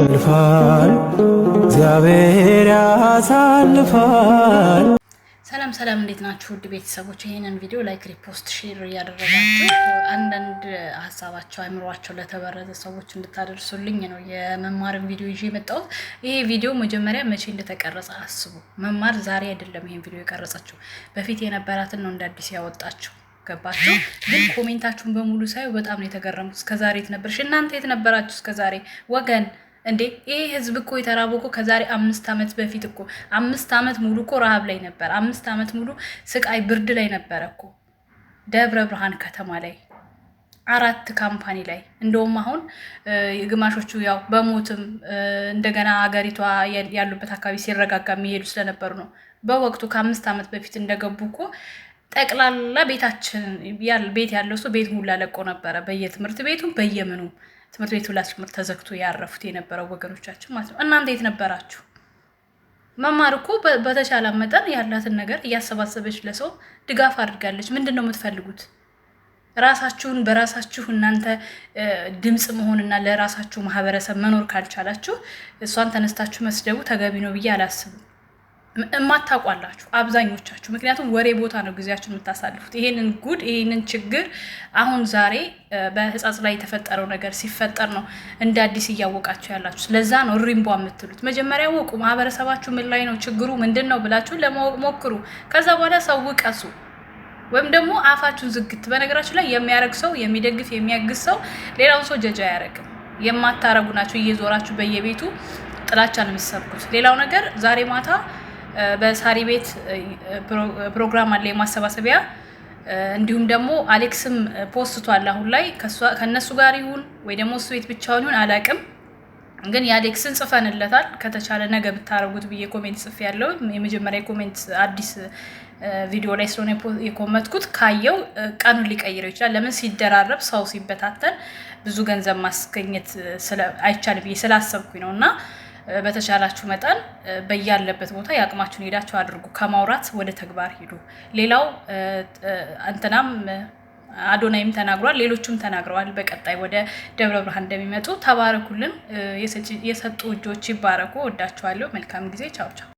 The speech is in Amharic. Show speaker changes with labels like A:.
A: ያልፋል እግዚአብሔር ያሳልፋል።
B: ሰላም እንዴት ናችሁ ውድ ቤተሰቦች? ይሄንን ቪዲዮ ላይክ፣ ሪፖስት፣ ሼር ያደረጋችሁ አንዳንድ ሀሳባቸው አይምሯቸው ለተበረዘ ሰዎች እንድታደርሱልኝ ነው የመማርን ቪዲዮ ይዤ የመጣሁት። ይሄ ቪዲዮ መጀመሪያ መቼ እንደተቀረጸ አስቡ። መማር ዛሬ አይደለም ይሄን ቪዲዮ የቀረጸችው፣ በፊት የነበራትን ነው እንደ አዲስ ያወጣችው። ገባችሁ? ግን ኮሜንታችሁን በሙሉ ሳይው በጣም ነው የተገረሙት። እስከዛሬ የት ነበርሽ እናንተ? የት ነበራችሁ እስከዛሬ ወገን? እንዴ ይሄ ህዝብ እኮ የተራበው እኮ ከዛሬ 5 ዓመት በፊት እኮ 5 ዓመት ሙሉ እኮ ረሃብ ላይ ነበር። 5 ዓመት ሙሉ ስቃይ ብርድ ላይ ነበር እኮ ደብረ ብርሃን ከተማ ላይ 4 ካምፓኒ ላይ። እንደውም አሁን ግማሾቹ ያው በሞትም እንደገና ሀገሪቷ ያሉበት አካባቢ ሲረጋጋ የሚሄዱ ስለነበሩ ነው። በወቅቱ ከ5 ዓመት በፊት እንደገቡ እኮ ጠቅላላ ቤታችን ቤት ያለው ሰው ቤት ሙሉ ለቆ ነበረ። በየትምህርት ቤቱ በየምኑም ትምህርት ቤቱ ላስምር ተዘግቶ ያረፉት የነበረው ወገኖቻችን ማለት ነው። እናንተ የት ነበራችሁ? መማር እኮ በተቻለ መጠን ያላትን ነገር እያሰባሰበች ለሰው ድጋፍ አድርጋለች። ምንድነው የምትፈልጉት? ራሳችሁን በራሳችሁ እናንተ ድምጽ መሆንና ለራሳችሁ ማህበረሰብ መኖር ካልቻላችሁ እሷን ተነስታችሁ መስደቡ ተገቢ ነው ብዬ አላስብም። እማታቋላችሁ አብዛኞቻችሁ፣ ምክንያቱም ወሬ ቦታ ነው ጊዜያችሁን የምታሳልፉት። ይሄንን ጉድ ይሄንን ችግር አሁን ዛሬ በህፃጽ ላይ የተፈጠረው ነገር ሲፈጠር ነው እንደ አዲስ እያወቃችሁ ያላችሁ። ስለዛ ነው ሪምቧ የምትሉት። መጀመሪያ ወቁ፣ ማህበረሰባችሁ ምን ላይ ነው ችግሩ ምንድነው ብላችሁ ለማወቅ ሞክሩ። ከዛ በኋላ ሰው ቀሱ፣ ወይም ደግሞ አፋችሁን ዝግት። በነገራችሁ ላይ የሚያረግ ሰው የሚደግፍ የሚያግዝ ሰው ሌላው ሰው ጀጃ ያረግም። የማታረጉ ናችሁ እየዞራችሁ በየቤቱ ጥላቻ ነው የሚሰብኩት። ሌላው ነገር ዛሬ ማታ በሳሪ ቤት ፕሮግራም አለ የማሰባሰቢያ። እንዲሁም ደግሞ አሌክስም ፖስቷል አሁን ላይ ከነሱ ጋር ይሁን ወይ ደግሞ እሱ ቤት ብቻውን ይሁን አላቅም፣ ግን የአሌክስን ጽፈንለታል። ከተቻለ ነገ ብታረጉት ብዬ ኮሜንት ጽፍ ያለው የመጀመሪያ ኮሜንት አዲስ ቪዲዮ ላይ ስለሆነ የኮመትኩት ካየው ቀኑን ሊቀይረው ይችላል። ለምን ሲደራረብ ሰው ሲበታተን ብዙ ገንዘብ ማስገኘት አይቻል ብዬ ስላሰብኩኝ ነውና በተቻላችሁ መጠን በያለበት ቦታ ያቅማችሁን ሄዳችሁ አድርጉ። ከማውራት ወደ ተግባር ሂዱ። ሌላው እንትናም አዶናይም ተናግሯል፣ ሌሎችም ተናግረዋል። በቀጣይ ወደ ደብረ ብርሃን እንደሚመጡ ተባረኩልን። የሰጡ እጆች ይባረኩ። ወዳችኋለሁ። መልካም ጊዜ። ቻው ቻው።